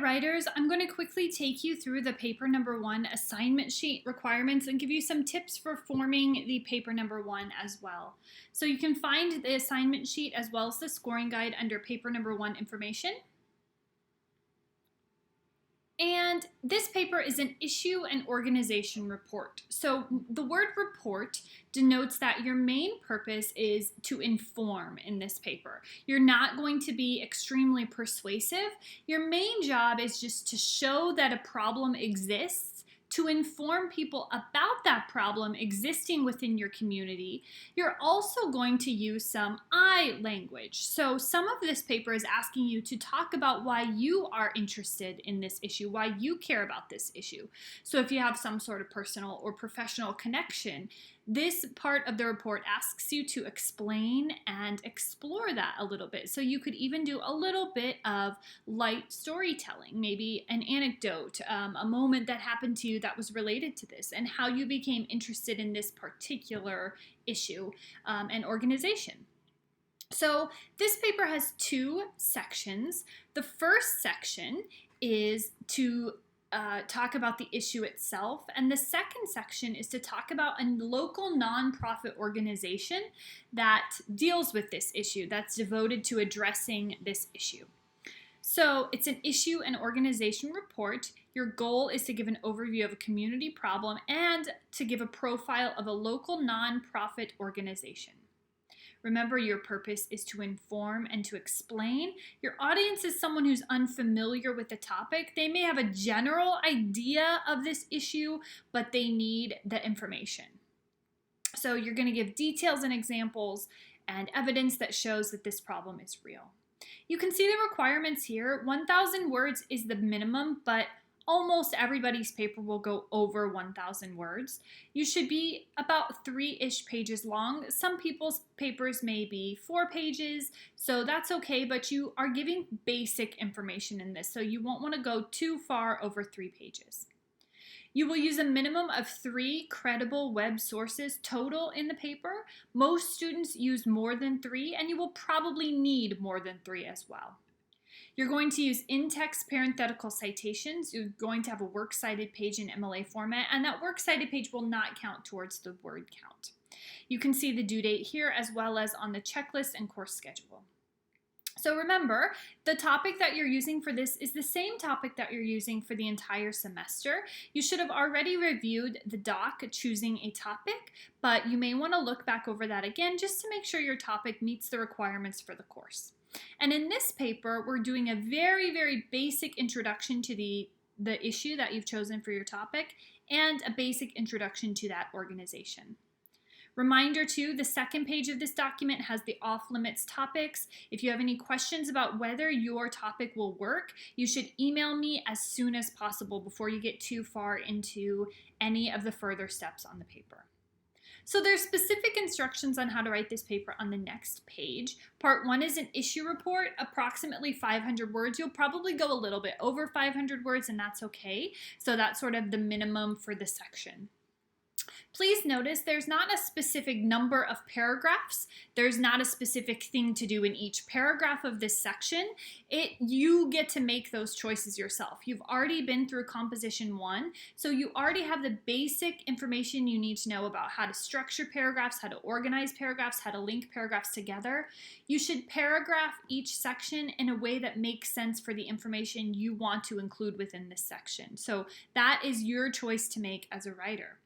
Writers, I'm going to quickly take you through the paper number 1 assignment sheet requirements and give you some tips for forming the paper number 1 as well. So you can find the assignment sheet as well as the scoring guide under paper number 1 information. And this paper is an issue and organization report. So the word report denotes that your main purpose is to inform in this paper. You're not going to be extremely persuasive. Your main job is just to show that a problem exists, to inform people about that problem existing within your community. You're also going to use some I language. So some of this paper is asking you to talk about why you are interested in this issue, why you care about this issue. So if you have some sort of personal or professional connection, this part of the report asks you to explain and explore that a little bit. So you could even do a little bit of light storytelling, maybe an anecdote, a moment that happened to you that was related to this, and how you became interested in this particular issue and organization. So this paper has 2 sections. The first section is to talk about the issue itself, and the second section is to talk about a local nonprofit organization that deals with this issue, that's devoted to addressing this issue. So it's an issue and organization report. Your goal is to give an overview of a community problem and to give a profile of a local nonprofit organization. Remember, your purpose is to inform and to explain. Your audience is someone who's unfamiliar with the topic. They may have a general idea of this issue, but they need the information. So you're going to give details and examples and evidence that shows that this problem is real. You can see the requirements here. 1,000 words is the minimum, but almost everybody's paper will go over 1,000 words. You should be about 3-ish pages long. Some people's papers may be 4 pages, so that's okay, but you are giving basic information in this, so you won't want to go too far over 3 pages. You will use a minimum of 3 credible web sources total in the paper. Most students use more than 3, and you will probably need more than 3 as well. You're going to use in-text parenthetical citations. You're going to have a works cited page in MLA format, and that works cited page will not count towards the word count. You can see the due date here as well as on the checklist and course schedule. So remember, the topic that you're using for this is the same topic that you're using for the entire semester. You should have already reviewed the doc choosing a topic, but you may want to look back over that again just to make sure your topic meets the requirements for the course. And in this paper, we're doing a very, very basic introduction to the issue that you've chosen for your topic and a basic introduction to that organization. Reminder too, the second page of this document has the off-limits topics. If you have any questions about whether your topic will work, you should email me as soon as possible before you get too far into any of the further steps on the paper. So there's specific instructions on how to write this paper on the next page. Part 1 is an issue report, approximately 500 words. You'll probably go a little bit over 500 words, and that's okay. So that's sort of the minimum for the section. Please notice there's not a specific number of paragraphs. There's not a specific thing to do in each paragraph of this section. You get to make those choices yourself. You've already been through composition 1, so you already have the basic information you need to know about how to structure paragraphs, how to organize paragraphs, how to link paragraphs together. You should paragraph each section in a way that makes sense for the information you want to include within this section. So that is your choice to make as a writer.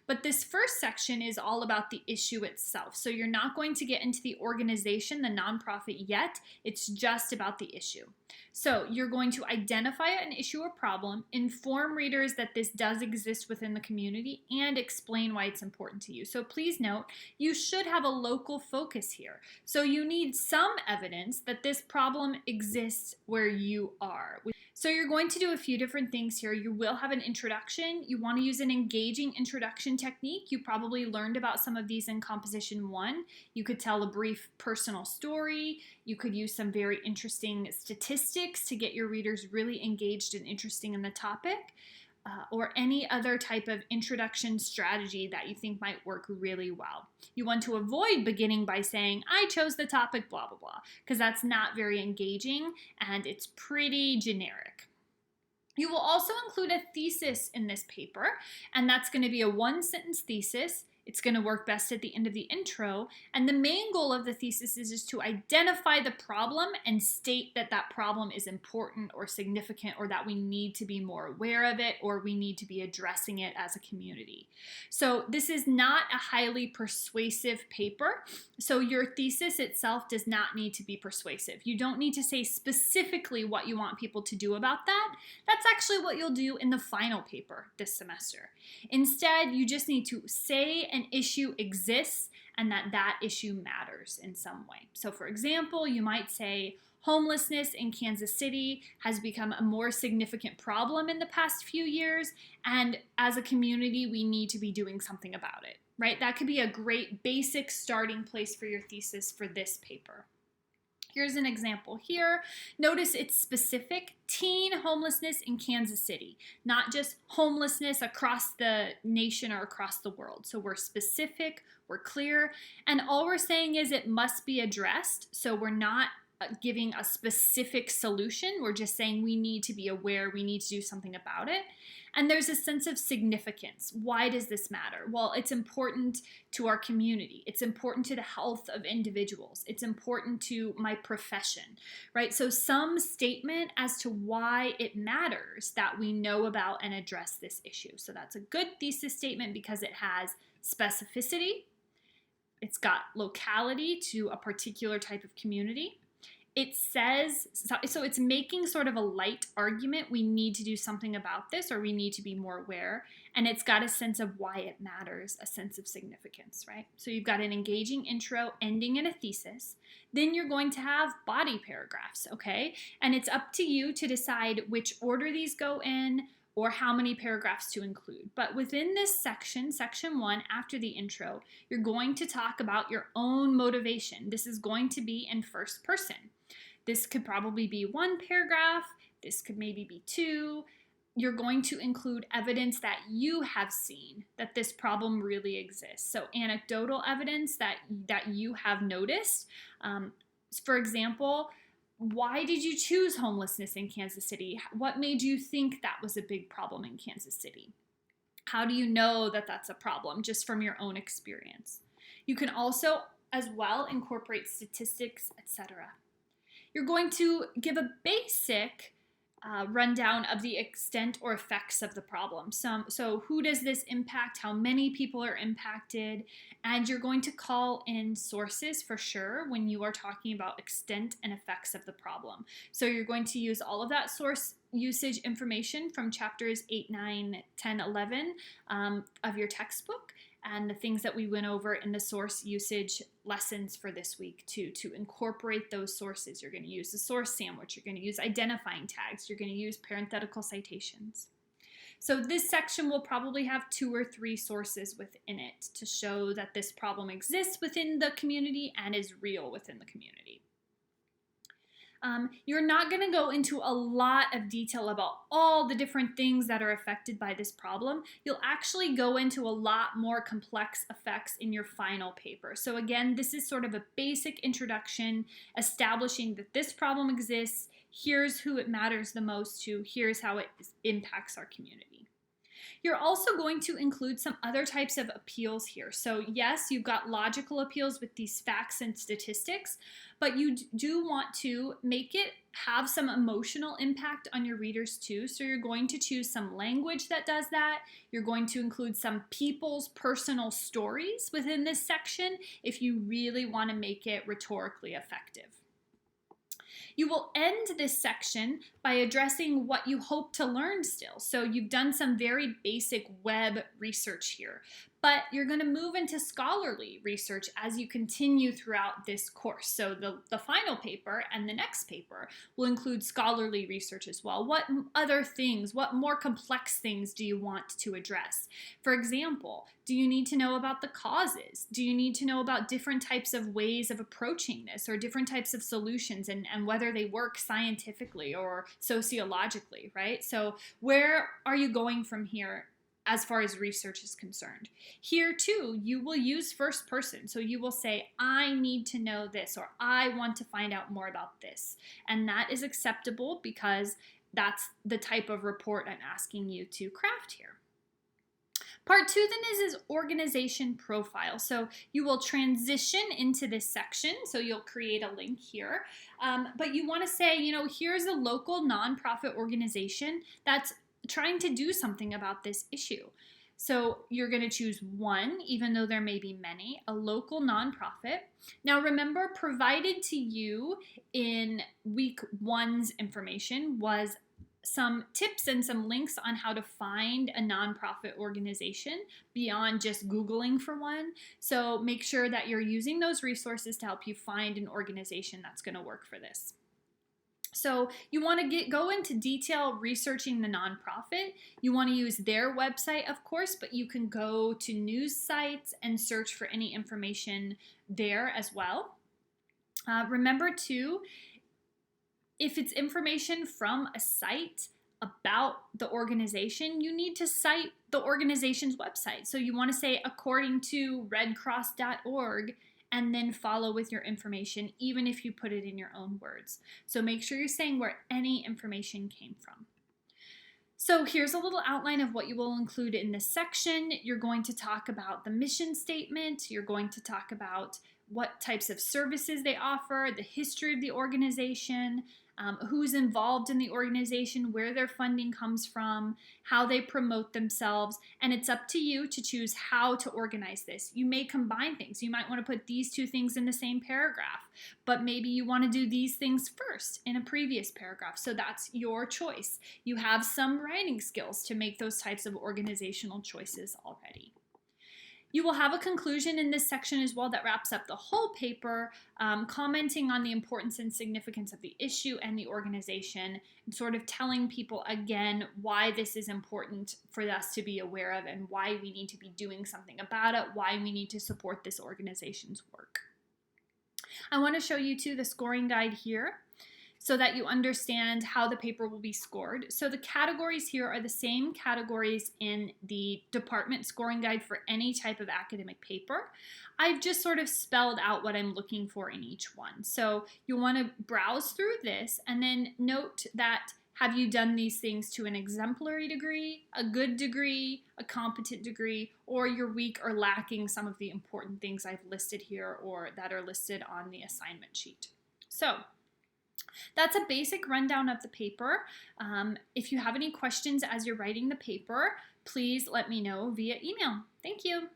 But this first section is all about the issue itself. So you're not going to get into the organization, the nonprofit yet. It's just about the issue. So you're going to identify an issue or problem, inform readers that this does exist within the community, and explain why it's important to you. So please note, you should have a local focus here. So you need some evidence that this problem exists where you are. So you're going to do a few different things here. You will have an introduction. You want to use an engaging introduction technique. You probably learned about some of these in Composition 1. You could tell a brief personal story. You could use some very interesting statistics to get your readers really engaged and interested in the topic. Or any other type of introduction strategy that you think might work really well. You want to avoid beginning by saying, I chose the topic, blah, blah, blah, because that's not very engaging and it's pretty generic. You will also include a thesis in this paper, and that's going to be a one-sentence thesis. It's going to work best at the end of the intro. And the main goal of the thesis is to identify the problem and state that that problem is important or significant, or that we need to be more aware of it, or we need to be addressing it as a community. So this is not a highly persuasive paper. So your thesis itself does not need to be persuasive. You don't need to say specifically what you want people to do about that. That's actually what you'll do in the final paper this semester. Instead, you just need to say an issue exists and that that issue matters in some way. So for example, you might say homelessness in Kansas City has become a more significant problem in the past few years, and as a community, we need to be doing something about it, right? That could be a great basic starting place for your thesis for this paper. Here's an example here. Notice it's specific: teen homelessness in Kansas City, not just homelessness across the nation or across the world. So we're specific, we're clear, and all we're saying is it must be addressed. So we're not giving a specific solution. We're just saying we need to be aware, we need to do something about it. And there's a sense of significance. Why does this matter? Well, it's important to our community. It's important to the health of individuals. It's important to my profession, right? So some statement as to why it matters that we know about and address this issue. So that's a good thesis statement because it has specificity. It's got locality to a particular type of community. It says, so it's making sort of a light argument. We need to do something about this, or we need to be more aware. And it's got a sense of why it matters, a sense of significance, right? So you've got an engaging intro ending in a thesis. Then you're going to have body paragraphs, okay? And it's up to you to decide which order these go in, or how many paragraphs to include. But within this section, section 1, after the intro, you're going to talk about your own motivation. This is going to be in first person. This could probably be 1 paragraph. This could maybe be 2. You're going to include evidence that you have seen that this problem really exists. So anecdotal evidence that you have noticed. For example, why did you choose homelessness in Kansas City? What made you think that was a big problem in Kansas City? How do you know that that's a problem just from your own experience? You can also as well incorporate statistics, etc. You're going to give a basic rundown of the extent or effects of the problem. So who does this impact? How many people are impacted? And you're going to call in sources for sure when you are talking about extent and effects of the problem. So you're going to use all of that source usage information from chapters 8, 9, 10, 11 of your textbook, and the things that we went over in the source usage lessons for this week to incorporate those sources. You're going to use the source sandwich. You're going to use identifying tags. You're going to use parenthetical citations. So this section will probably have 2 or 3 sources within it to show that this problem exists within the community and is real within the community. You're not going to go into a lot of detail about all the different things that are affected by this problem. You'll actually go into a lot more complex effects in your final paper. So again, this is sort of a basic introduction, establishing that this problem exists. Here's who it matters the most to. Here's how it impacts our community. You're also going to include some other types of appeals here. So yes, you've got logical appeals with these facts and statistics, but you do want to make it have some emotional impact on your readers too. So you're going to choose some language that does that. You're going to include some people's personal stories within this section if you really want to make it rhetorically effective. You will end this section by addressing what you hope to learn still. So you've done some very basic web research here, but you're going to move into scholarly research as you continue throughout this course. So the final paper and the next paper will include scholarly research as well. What other things, what more complex things do you want to address? For example, do you need to know about the causes? Do you need to know about different types of ways of approaching this, or different types of solutions, and whether they work scientifically or sociologically, right? So where are you going from here as far as research is concerned? Here too, you will use first person. So you will say, I need to know this, or I want to find out more about this. And that is acceptable because that's the type of report I'm asking you to craft here. Part 2 then is organization profile. So you will transition into this section. So you'll create a link here. But you want to say, here's a local nonprofit organization that's trying to do something about this issue. So you're going to choose one, even though there may be many, a local nonprofit. Now remember, provided to you in week 1's information was some tips and some links on how to find a nonprofit organization beyond just Googling for one. So make sure that you're using those resources to help you find an organization that's going to work for this. So you want to go into detail researching the nonprofit. You want to use their website, of course, but you can go to news sites and search for any information there as well. Remember too, if it's information from a site about the organization, you need to cite the organization's website. So you want to say according to redcross.org and then follow with your information, even if you put it in your own words. So make sure you're saying where any information came from. So here's a little outline of what you will include in this section. You're going to talk about the mission statement. You're going to talk about what types of services they offer, the history of the organization, who's involved in the organization, where their funding comes from, how they promote themselves, and it's up to you to choose how to organize this. You may combine things. You might want to put these two things in the same paragraph, but maybe you want to do these things first in a previous paragraph. So that's your choice. You have some writing skills to make those types of organizational choices already. You will have a conclusion in this section as well that wraps up the whole paper, commenting on the importance and significance of the issue and the organization, and sort of telling people again why this is important for us to be aware of and why we need to be doing something about it, why we need to support this organization's work. I want to show you too the scoring guide here, so that you understand how the paper will be scored. So the categories here are the same categories in the department scoring guide for any type of academic paper. I've just sort of spelled out what I'm looking for in each one. So you'll want to browse through this and then note that have you done these things to an exemplary degree, a good degree, a competent degree, or you're weak or lacking some of the important things I've listed here or that are listed on the assignment sheet. So that's a basic rundown of the paper. If you have any questions as you're writing the paper, please let me know via email. Thank you.